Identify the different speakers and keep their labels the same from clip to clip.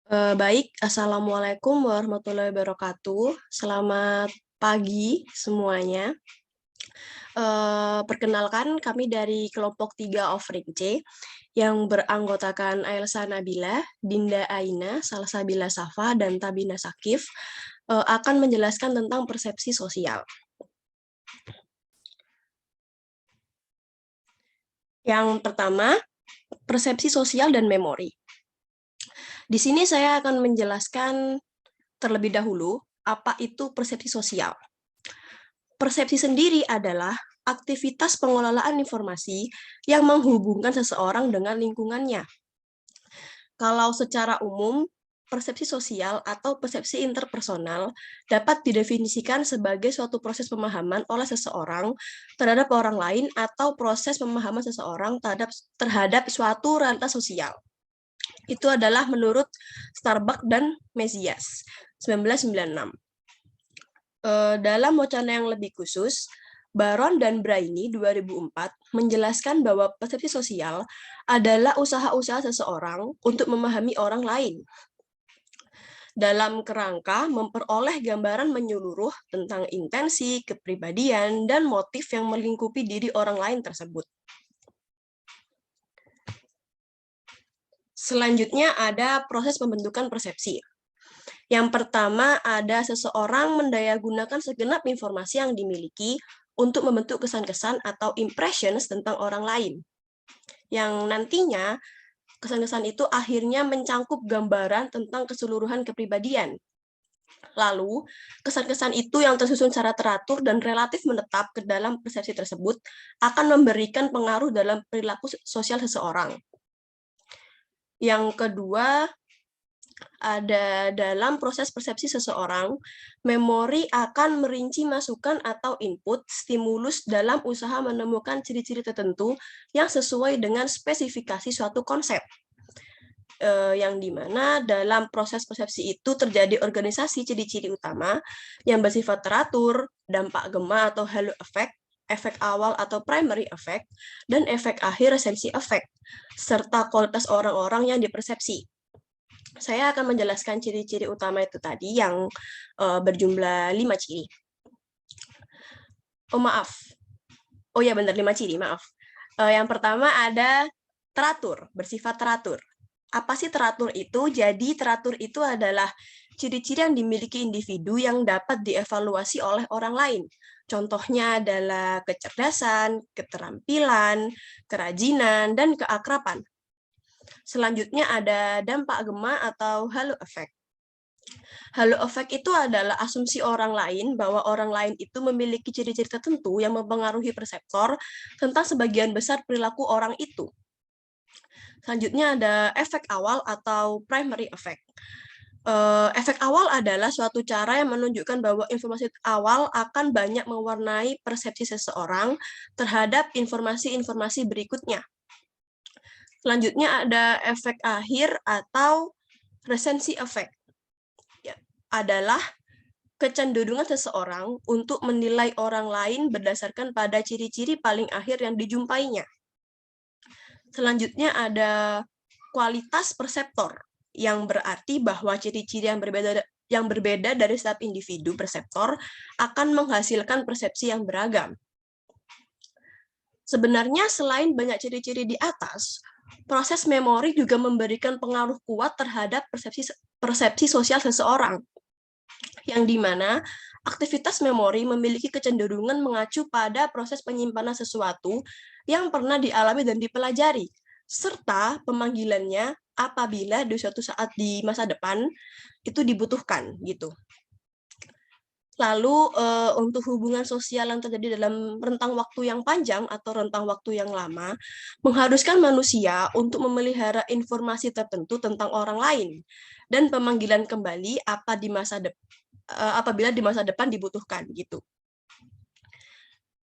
Speaker 1: Baik, Assalamualaikum warahmatullahi wabarakatuh. Selamat pagi semuanya. Perkenalkan, kami dari kelompok 3 Offering C yang beranggotakan Ailsa Nabila, Dinda Aina, Salsabila Safa, dan Tabina Sakif akan menjelaskan tentang persepsi sosial. Yang pertama, persepsi sosial dan memori. Di sini saya akan menjelaskan terlebih dahulu apa itu persepsi sosial. Persepsi sendiri adalah aktivitas pengelolaan informasi yang menghubungkan seseorang dengan lingkungannya. Kalau secara umum, persepsi sosial atau persepsi interpersonal dapat didefinisikan sebagai suatu proses pemahaman oleh seseorang terhadap orang lain atau proses pemahaman seseorang terhadap suatu realitas sosial. Itu adalah menurut Starbuck dan Mesias, 1996. Dalam wacana yang lebih khusus, Baron dan Brainy 2004 menjelaskan bahwa persepsi sosial adalah usaha-usaha seseorang untuk memahami orang lain dalam kerangka memperoleh gambaran menyeluruh tentang intensi, kepribadian, dan motif yang melingkupi diri orang lain tersebut. Selanjutnya ada proses pembentukan persepsi. Yang pertama ada seseorang mendayagunakan segenap informasi yang dimiliki untuk membentuk kesan-kesan atau impressions tentang orang lain. Yang nantinya kesan-kesan itu akhirnya mencangkup gambaran tentang keseluruhan kepribadian. Lalu, kesan-kesan itu yang tersusun secara teratur dan relatif menetap ke dalam persepsi tersebut akan memberikan pengaruh dalam perilaku sosial seseorang. Yang kedua, ada dalam proses persepsi seseorang, memori akan merinci masukan atau input stimulus dalam usaha menemukan ciri-ciri tertentu yang sesuai dengan spesifikasi suatu konsep. Yang dimana dalam proses persepsi itu terjadi organisasi ciri-ciri utama yang bersifat teratur, dampak gema atau halo effect, efek awal atau primary effect, dan efek akhir resensi effect, serta kualitas orang-orang yang dipersepsi. Saya akan menjelaskan ciri-ciri utama itu tadi yang berjumlah 5 ciri. Oh maaf, oh ya benar 5 ciri, maaf. Yang pertama ada teratur, bersifat teratur. Apa sih teratur itu? Jadi teratur itu adalah ciri-ciri yang dimiliki individu yang dapat dievaluasi oleh orang lain. Contohnya adalah kecerdasan, keterampilan, kerajinan, dan keakraban. Selanjutnya ada dampak gema atau halo effect. Halo effect itu adalah asumsi orang lain bahwa orang lain itu memiliki ciri-ciri tertentu yang mempengaruhi perseptor tentang sebagian besar perilaku orang itu. Selanjutnya ada efek awal atau primary effect. Efek awal adalah suatu cara yang menunjukkan bahwa informasi awal akan banyak mewarnai persepsi seseorang terhadap informasi-informasi berikutnya. Selanjutnya ada efek akhir atau resensi effect. Ya, adalah kecenderungan seseorang untuk menilai orang lain berdasarkan pada ciri-ciri paling akhir yang dijumpainya. Selanjutnya ada kualitas perseptor, yang berarti bahwa ciri-ciri yang berbeda dari setiap individu perseptor akan menghasilkan persepsi yang beragam. Sebenarnya selain banyak ciri-ciri di atas, proses memori juga memberikan pengaruh kuat terhadap persepsi sosial seseorang, yang dimana aktivitas memori memiliki kecenderungan mengacu pada proses penyimpanan sesuatu yang pernah dialami dan dipelajari, serta pemanggilannya apabila di suatu saat di masa depan itu dibutuhkan gitu. Lalu untuk hubungan sosial yang terjadi dalam rentang waktu yang panjang atau rentang waktu yang lama mengharuskan manusia untuk memelihara informasi tertentu tentang orang lain dan pemanggilan kembali apabila di masa depan dibutuhkan gitu.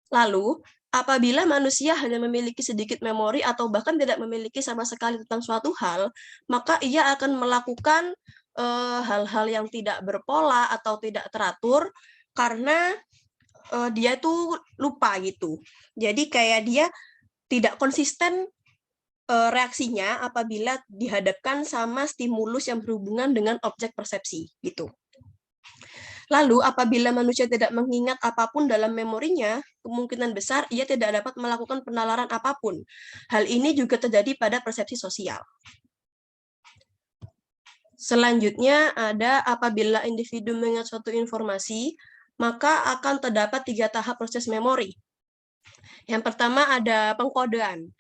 Speaker 1: Lalu apabila manusia hanya memiliki sedikit memori atau bahkan tidak memiliki sama sekali tentang suatu hal, maka ia akan melakukan hal-hal yang tidak berpola atau tidak teratur karena dia tuh lupa gitu. Jadi kayak dia tidak konsisten reaksinya apabila dihadapkan sama stimulus yang berhubungan dengan objek persepsi gitu. Lalu apabila manusia tidak mengingat apapun dalam memorinya, kemungkinan besar ia tidak dapat melakukan penalaran apapun. Hal ini juga terjadi pada persepsi sosial. Selanjutnya ada apabila individu mengingat suatu informasi, maka akan terdapat 3 tahap proses memori. Yang pertama ada pengkodean.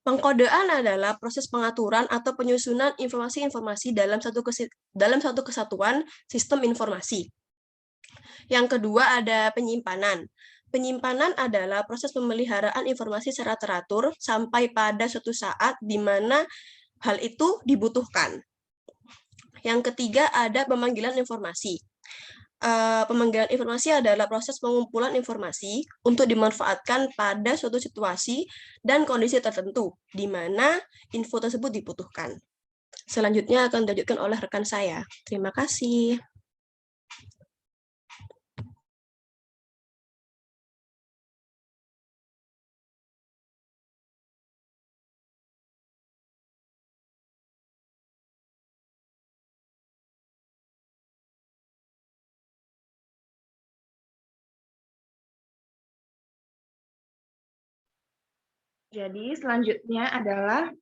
Speaker 1: Pengkodean adalah proses pengaturan atau penyusunan informasi-informasi dalam satu kesatuan sistem informasi. Yang kedua ada penyimpanan. Penyimpanan adalah proses pemeliharaan informasi secara teratur sampai pada suatu saat di mana hal itu dibutuhkan. Yang ketiga ada pemanggilan informasi. Pemanggilan informasi adalah proses pengumpulan informasi untuk dimanfaatkan pada suatu situasi dan kondisi tertentu, di mana info tersebut dibutuhkan. Selanjutnya akan dilanjutkan oleh rekan saya. Terima kasih.
Speaker 2: Jadi selanjutnya adalah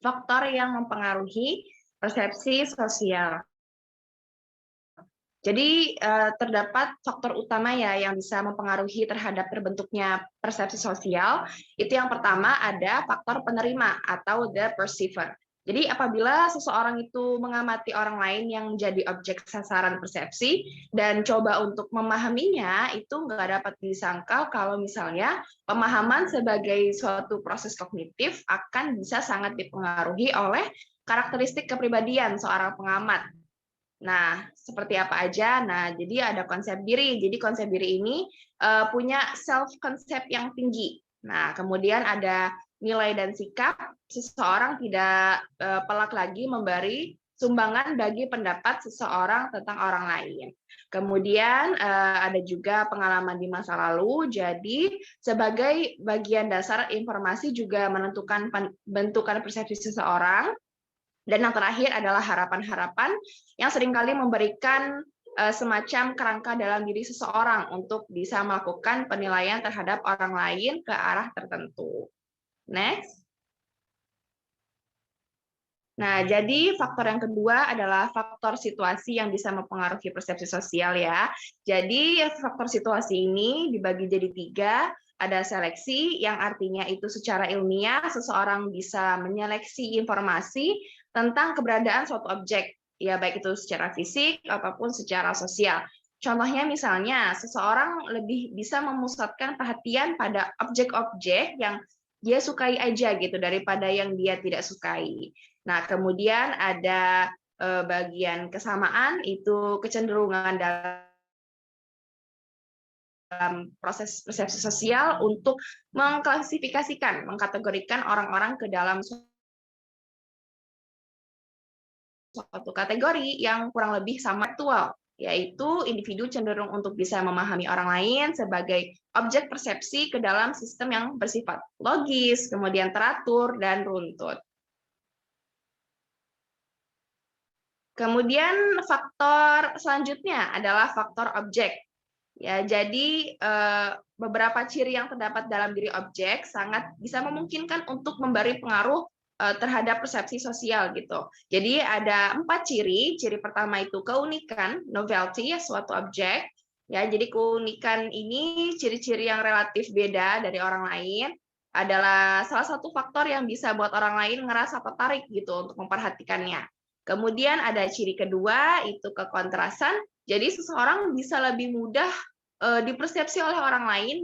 Speaker 2: faktor yang mempengaruhi persepsi sosial. Jadi terdapat faktor utama ya yang bisa mempengaruhi terhadap terbentuknya persepsi sosial. Itu yang pertama ada faktor penerima atau the perceiver. Jadi apabila seseorang itu mengamati orang lain yang menjadi objek sasaran persepsi dan coba untuk memahaminya, itu nggak dapat disangkal kalau misalnya pemahaman sebagai suatu proses kognitif akan bisa sangat dipengaruhi oleh karakteristik kepribadian seorang pengamat. Nah, seperti apa aja? Nah, jadi ada konsep diri. Jadi konsep diri ini punya self-concept yang tinggi. Nah, kemudian ada nilai dan sikap. Seseorang tidak pelak lagi memberi sumbangan bagi pendapat seseorang tentang orang lain. Kemudian ada juga pengalaman di masa lalu. Jadi sebagai bagian dasar informasi juga menentukan bentukan persepsi seseorang. Dan yang terakhir adalah harapan-harapan yang seringkali memberikan semacam kerangka dalam diri seseorang untuk bisa melakukan penilaian terhadap orang lain ke arah tertentu. Next. Nah, jadi faktor yang kedua adalah faktor situasi yang bisa mempengaruhi persepsi sosial ya. Jadi faktor situasi ini dibagi jadi 3. Ada seleksi, yang artinya itu secara ilmiah seseorang bisa menyeleksi informasi tentang keberadaan suatu objek, ya baik itu secara fisik ataupun secara sosial. Contohnya misalnya, seseorang lebih bisa memusatkan perhatian pada objek-objek yang dia sukai aja gitu daripada yang dia tidak sukai. Nah, kemudian ada bagian kesamaan, itu kecenderungan dalam proses persepsi sosial untuk mengklasifikasikan, mengkategorikan orang-orang ke dalam suatu kategori yang kurang lebih sama aktual, yaitu individu cenderung untuk bisa memahami orang lain sebagai objek persepsi ke dalam sistem yang bersifat logis, kemudian teratur, dan runtut. Kemudian faktor selanjutnya adalah faktor objek. Ya, jadi beberapa ciri yang terdapat dalam diri objek sangat bisa memungkinkan untuk memberi pengaruh terhadap persepsi sosial gitu. Jadi ada 4 ciri. Ciri pertama itu keunikan, novelty, suatu objek. Ya, jadi keunikan ini ciri-ciri yang relatif beda dari orang lain adalah salah satu faktor yang bisa buat orang lain ngerasa tertarik gitu untuk memperhatikannya. Kemudian ada ciri kedua, itu kekontrasan. Jadi seseorang bisa lebih mudah dipersepsi oleh orang lain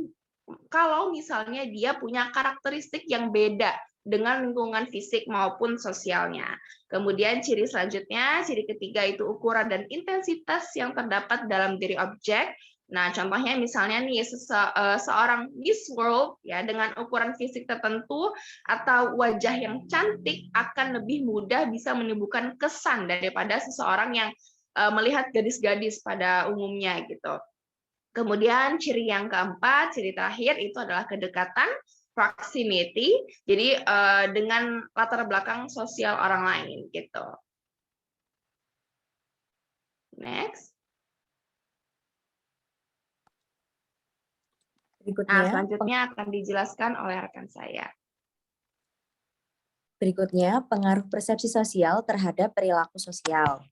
Speaker 2: kalau misalnya dia punya karakteristik yang beda dengan lingkungan fisik maupun sosialnya. Kemudian ciri selanjutnya, ciri ketiga itu ukuran dan intensitas yang terdapat dalam diri objek. Nah, contohnya misalnya nih seorang Miss World ya dengan ukuran fisik tertentu atau wajah yang cantik akan lebih mudah bisa menimbulkan kesan daripada seseorang yang melihat gadis-gadis pada umumnya gitu. Kemudian ciri yang keempat, ciri terakhir itu adalah kedekatan. proximity, jadi dengan latar belakang sosial orang lain gitu. Next. Nah, selanjutnya akan dijelaskan oleh rekan saya.
Speaker 3: Berikutnya, pengaruh persepsi sosial terhadap perilaku sosial.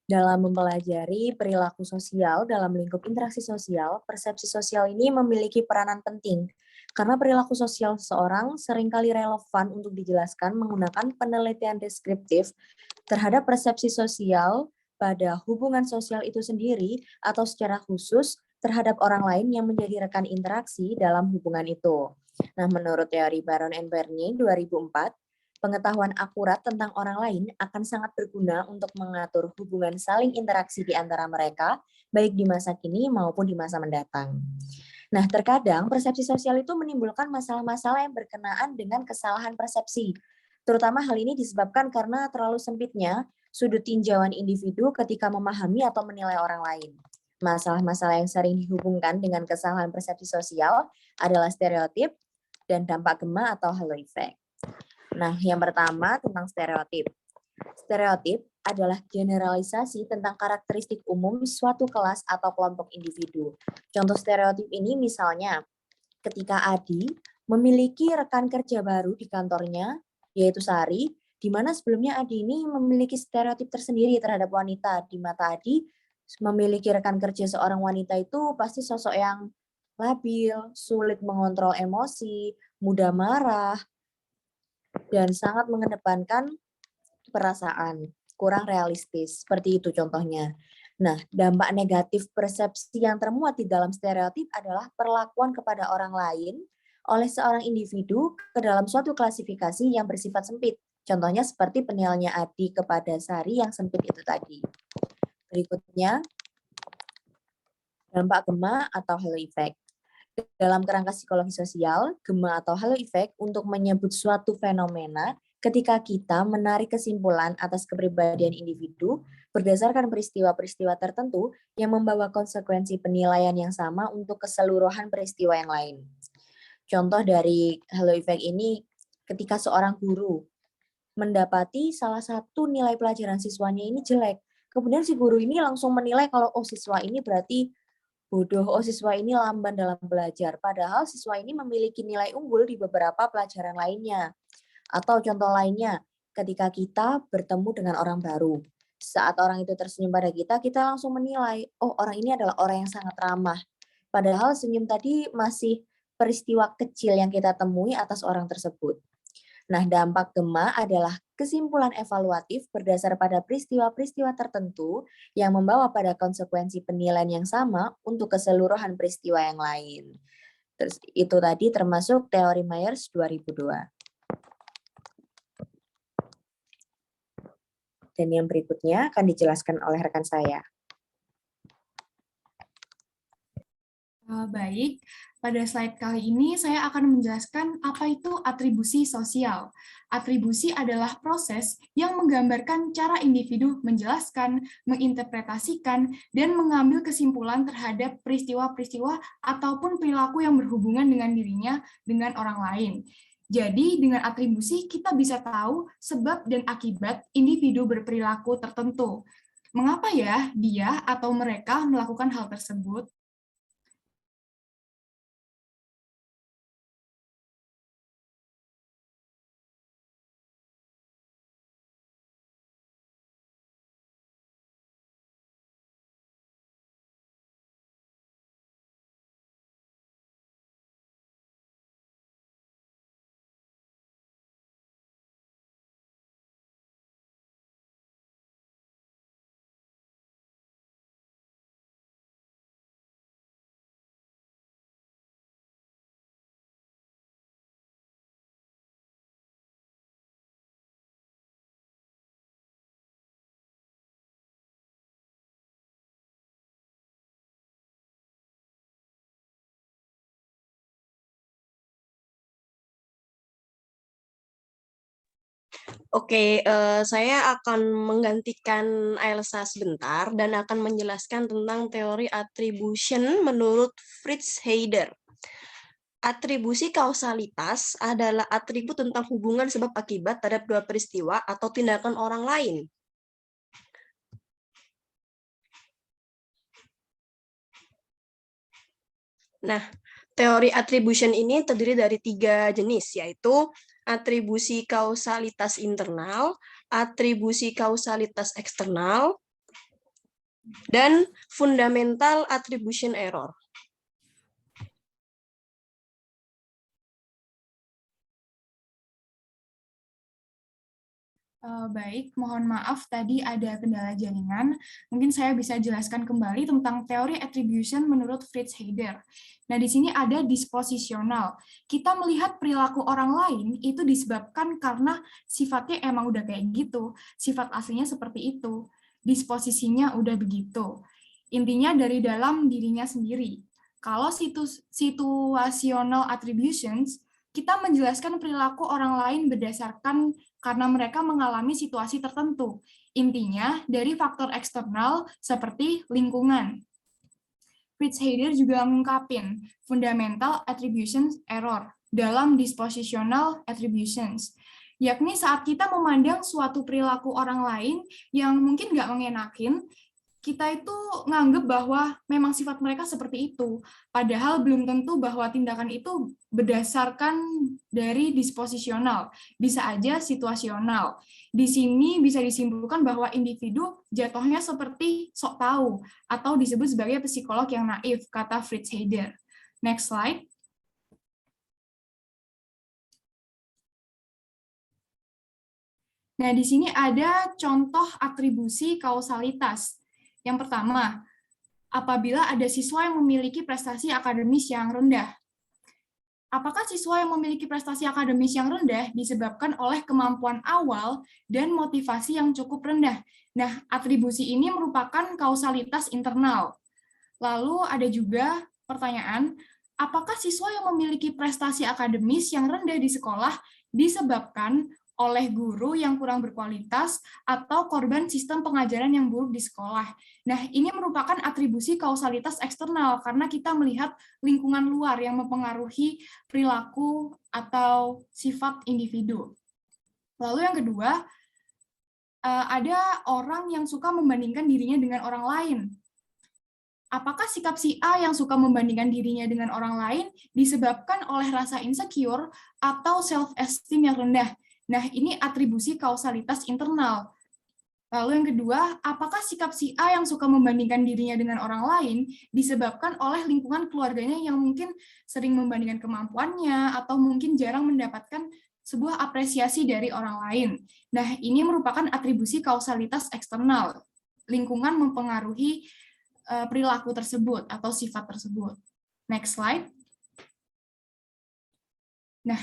Speaker 3: Dalam mempelajari perilaku sosial dalam lingkup interaksi sosial, persepsi sosial ini memiliki peranan penting karena perilaku sosial seseorang seringkali relevan untuk dijelaskan menggunakan penelitian deskriptif terhadap persepsi sosial pada hubungan sosial itu sendiri atau secara khusus terhadap orang lain yang menjadi rekan interaksi dalam hubungan itu. Nah, menurut teori Baron and Bernier 2004, pengetahuan akurat tentang orang lain akan sangat berguna untuk mengatur hubungan saling interaksi di antara mereka, baik di masa kini maupun di masa mendatang. Nah, terkadang persepsi sosial itu menimbulkan masalah-masalah yang berkenaan dengan kesalahan persepsi. Terutama hal ini disebabkan karena terlalu sempitnya sudut tinjauan individu ketika memahami atau menilai orang lain. Masalah-masalah yang sering dihubungkan dengan kesalahan persepsi sosial adalah stereotip dan dampak gema atau halo effect. Nah, yang pertama tentang stereotip. Stereotip adalah generalisasi tentang karakteristik umum suatu kelas atau kelompok individu. Contoh stereotip ini misalnya, ketika Adi memiliki rekan kerja baru di kantornya, yaitu Sari, di mana sebelumnya Adi ini memiliki stereotip tersendiri terhadap wanita. Di mata Adi, memiliki rekan kerja seorang wanita itu pasti sosok yang labil, sulit mengontrol emosi, mudah marah, dan sangat mengedepankan perasaan, kurang realistis. Seperti itu contohnya. Nah, dampak negatif persepsi yang termuat di dalam stereotip adalah perlakuan kepada orang lain oleh seorang individu ke dalam suatu klasifikasi yang bersifat sempit. Contohnya seperti penilaiannya Adi kepada Sari yang sempit itu tadi. Berikutnya, dampak gema atau halo effect. Dalam kerangka psikologi sosial, gema atau halo effect untuk menyebut suatu fenomena ketika kita menarik kesimpulan atas kepribadian individu berdasarkan peristiwa-peristiwa tertentu yang membawa konsekuensi penilaian yang sama untuk keseluruhan peristiwa yang lain. Contoh dari halo effect ini ketika seorang guru mendapati salah satu nilai pelajaran siswanya ini jelek. Kemudian si guru ini langsung menilai kalau siswa ini berarti bodoh, siswa ini lamban dalam belajar. Padahal siswa ini memiliki nilai unggul di beberapa pelajaran lainnya. Atau contoh lainnya, ketika kita bertemu dengan orang baru. Saat orang itu tersenyum pada kita langsung menilai, oh orang ini adalah orang yang sangat ramah. Padahal senyum tadi masih peristiwa kecil yang kita temui atas orang tersebut. Nah, dampak gema adalah kesimpulan evaluatif berdasar pada peristiwa-peristiwa tertentu yang membawa pada konsekuensi penilaian yang sama untuk keseluruhan peristiwa yang lain. Terus itu tadi termasuk teori Myers 2002. Dan yang berikutnya akan dijelaskan oleh rekan saya.
Speaker 4: Baik, pada slide kali ini saya akan menjelaskan apa itu atribusi sosial. Atribusi adalah proses yang menggambarkan cara individu menjelaskan, menginterpretasikan, dan mengambil kesimpulan terhadap peristiwa-peristiwa ataupun perilaku yang berhubungan dengan dirinya dengan orang lain. Jadi, dengan atribusi kita bisa tahu sebab dan akibat individu berperilaku tertentu. Mengapa ya dia atau mereka melakukan hal tersebut?
Speaker 1: Oke, saya akan menggantikan Ailsa sebentar dan akan menjelaskan tentang teori attribution menurut Fritz Heider. Atribusi kausalitas adalah atribut tentang hubungan sebab akibat terhadap dua peristiwa atau tindakan orang lain. Nah, teori attribution ini terdiri dari 3 jenis, yaitu atribusi kausalitas internal, atribusi kausalitas eksternal, dan fundamental attribution error.
Speaker 4: Baik, mohon maaf tadi ada kendala jaringan. Mungkin saya bisa jelaskan kembali tentang teori attribution menurut Fritz Heider. Nah, di sini ada disposisional. Kita melihat perilaku orang lain itu disebabkan karena sifatnya emang udah kayak gitu. Sifat aslinya seperti itu. Disposisinya udah begitu. Intinya dari dalam dirinya sendiri. Kalau situational attributions, kita menjelaskan perilaku orang lain berdasarkan karena mereka mengalami situasi tertentu. Intinya, dari faktor eksternal seperti lingkungan. Fritz Heider juga mengungkapkan fundamental attribution error dalam dispositional attributions, yakni saat kita memandang suatu perilaku orang lain yang mungkin nggak mengenakin, kita itu nganggep bahwa memang sifat mereka seperti itu, padahal belum tentu bahwa tindakan itu berdasarkan dari disposisional, bisa aja situasional. Di sini bisa disimpulkan bahwa individu jatuhnya seperti sok tahu, atau disebut sebagai psikolog yang naif, kata Fritz Heider. Next slide. Nah, di sini ada contoh atribusi kausalitas. Yang pertama, apabila ada siswa yang memiliki prestasi akademis yang rendah. Apakah siswa yang memiliki prestasi akademis yang rendah disebabkan oleh kemampuan awal dan motivasi yang cukup rendah? Nah, atribusi ini merupakan kausalitas internal. Lalu ada juga pertanyaan, apakah siswa yang memiliki prestasi akademis yang rendah di sekolah disebabkan oleh guru yang kurang berkualitas atau korban sistem pengajaran yang buruk di sekolah? Nah, ini merupakan atribusi kausalitas eksternal karena kita melihat lingkungan luar yang mempengaruhi perilaku atau sifat individu. Lalu yang kedua, ada orang yang suka membandingkan dirinya dengan orang lain. Apakah sikap si A yang suka membandingkan dirinya dengan orang lain disebabkan oleh rasa insecure atau self-esteem yang rendah? Nah, ini atribusi kausalitas internal. Lalu yang kedua, apakah sikap si A yang suka membandingkan dirinya dengan orang lain disebabkan oleh lingkungan keluarganya yang mungkin sering membandingkan kemampuannya atau mungkin jarang mendapatkan sebuah apresiasi dari orang lain? Nah, ini merupakan atribusi kausalitas eksternal. Lingkungan mempengaruhi perilaku tersebut atau sifat tersebut. Next slide. Nah,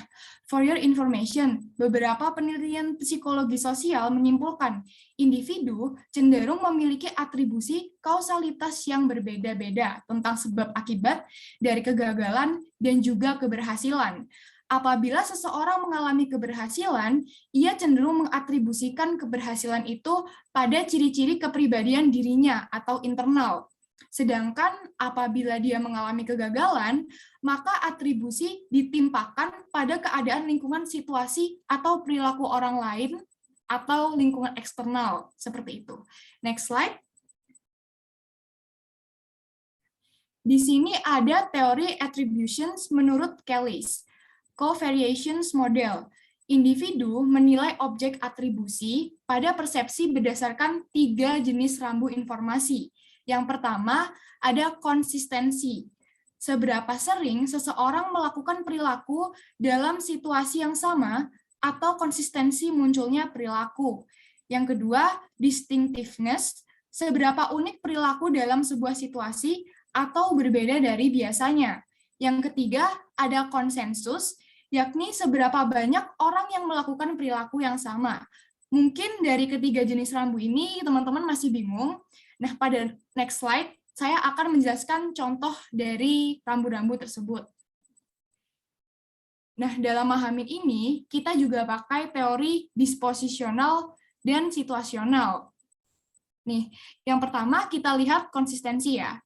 Speaker 4: for your information, beberapa penelitian psikologi sosial menyimpulkan individu cenderung memiliki atribusi kausalitas yang berbeda-beda tentang sebab akibat dari kegagalan dan juga keberhasilan. Apabila seseorang mengalami keberhasilan, ia cenderung mengatribusikan keberhasilan itu pada ciri-ciri kepribadian dirinya atau internal. Sedangkan apabila dia mengalami kegagalan, maka atribusi ditimpakan pada keadaan lingkungan situasi atau perilaku orang lain atau lingkungan eksternal, seperti itu. Next slide. Di sini ada teori attributions menurut Kelly's covariations model. Individu menilai objek atribusi pada persepsi berdasarkan 3 jenis rambu informasi. Yang pertama, ada konsistensi. Seberapa sering seseorang melakukan perilaku dalam situasi yang sama atau konsistensi munculnya perilaku. Yang kedua, distinctiveness. Seberapa unik perilaku dalam sebuah situasi atau berbeda dari biasanya. Yang ketiga, ada konsensus, yakni seberapa banyak orang yang melakukan perilaku yang sama. Mungkin dari ketiga jenis rambu ini teman-teman masih bingung. Nah, pada next slide, saya akan menjelaskan contoh dari rambu-rambu tersebut. Nah, dalam memahami ini, kita juga pakai teori disposisional dan situasional. Nih, yang pertama kita lihat konsistensi ya.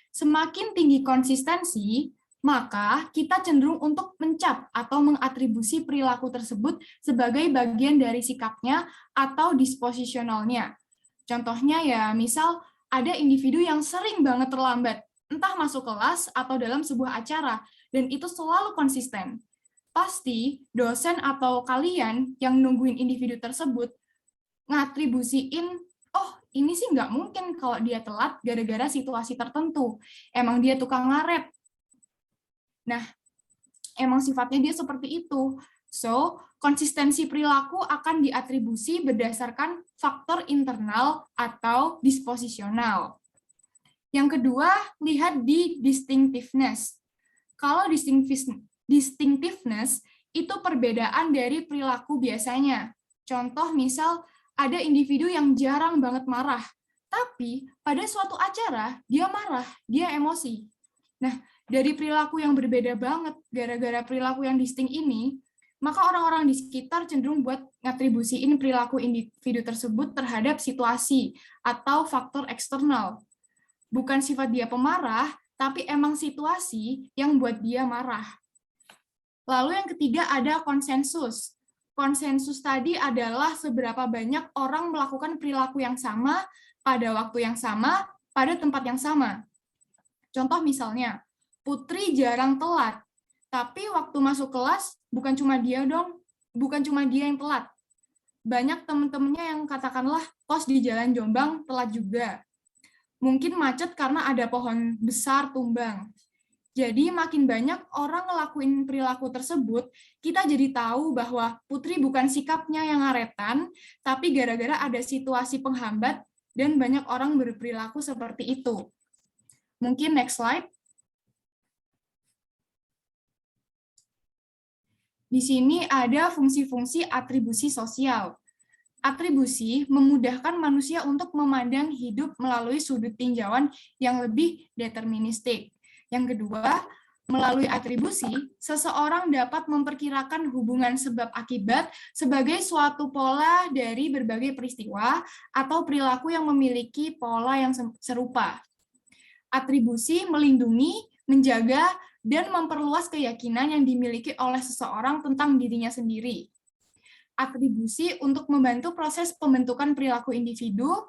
Speaker 4: Semakin tinggi konsistensi, maka kita cenderung untuk mencap atau mengatribusi perilaku tersebut sebagai bagian dari sikapnya atau disposisionalnya. Contohnya ya, misal ada individu yang sering banget terlambat, entah masuk kelas atau dalam sebuah acara, dan itu selalu konsisten. Pasti dosen atau kalian yang nungguin individu tersebut ngatribusiin, oh ini sih nggak mungkin kalau dia telat gara-gara situasi tertentu. Emang dia tukang ngaret. Nah, emang sifatnya dia seperti itu. So, konsistensi perilaku akan diatribusi berdasarkan faktor internal atau disposisional. Yang kedua, lihat di distinctiveness. Kalau distinctiveness itu perbedaan dari perilaku biasanya. Contoh misal ada individu yang jarang banget marah, tapi pada suatu acara dia marah, dia emosi. Nah, dari perilaku yang berbeda banget gara-gara perilaku yang distinct ini, maka orang-orang di sekitar cenderung buat ngatribusiin perilaku individu tersebut terhadap situasi atau faktor eksternal. Bukan sifat dia pemarah, tapi emang situasi yang buat dia marah. Lalu yang ketiga ada konsensus. Konsensus tadi adalah seberapa banyak orang melakukan perilaku yang sama pada waktu yang sama, pada tempat yang sama. Contoh misalnya, Putri jarang telat, tapi waktu masuk kelas bukan cuma dia yang telat. Banyak teman-temannya yang katakanlah kos di Jalan Jombang telat juga. Mungkin macet karena ada pohon besar tumbang. Jadi makin banyak orang ngelakuin perilaku tersebut, kita jadi tahu bahwa Putri bukan sikapnya yang ngaretan, tapi gara-gara ada situasi penghambat dan banyak orang berperilaku seperti itu. Mungkin next slide. Di sini ada fungsi-fungsi atribusi sosial. Atribusi memudahkan manusia untuk memandang hidup melalui sudut tinjauan yang lebih deterministik. Yang kedua, melalui atribusi, seseorang dapat memperkirakan hubungan sebab akibat sebagai suatu pola dari berbagai peristiwa atau perilaku yang memiliki pola yang serupa. Atribusi melindungi, menjaga, dan memperluas keyakinan yang dimiliki oleh seseorang tentang dirinya sendiri. Atribusi untuk membantu proses pembentukan perilaku individu.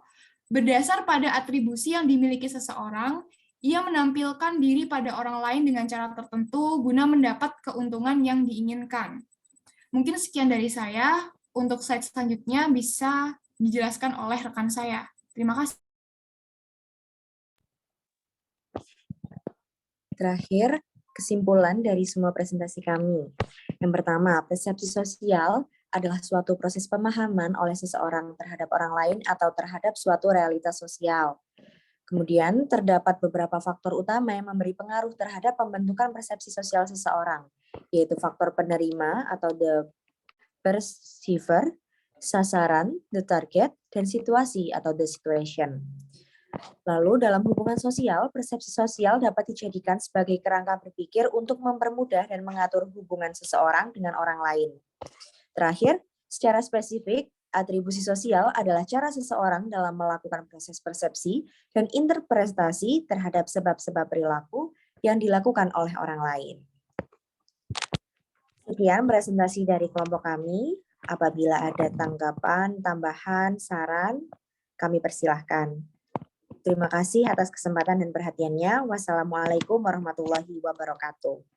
Speaker 4: Berdasar pada atribusi yang dimiliki seseorang, ia menampilkan diri pada orang lain dengan cara tertentu guna mendapat keuntungan yang diinginkan. Mungkin sekian dari saya. Untuk slide selanjutnya bisa dijelaskan oleh rekan saya. Terima kasih.
Speaker 3: Terakhir, kesimpulan dari semua presentasi kami. Yang pertama, persepsi sosial adalah suatu proses pemahaman oleh seseorang terhadap orang lain atau terhadap suatu realitas sosial. Kemudian, terdapat beberapa faktor utama yang memberi pengaruh terhadap pembentukan persepsi sosial seseorang, yaitu faktor penerima atau the perceiver, sasaran, the target, dan situasi atau the situation. Lalu, dalam hubungan sosial, persepsi sosial dapat dijadikan sebagai kerangka berpikir untuk mempermudah dan mengatur hubungan seseorang dengan orang lain. Terakhir, secara spesifik, atribusi sosial adalah cara seseorang dalam melakukan proses persepsi dan interpretasi terhadap sebab-sebab perilaku yang dilakukan oleh orang lain. Sekian presentasi dari kelompok kami. Apabila ada tanggapan, tambahan, saran, kami persilahkan. Terima kasih atas kesempatan dan perhatiannya. Wassalamualaikum warahmatullahi wabarakatuh.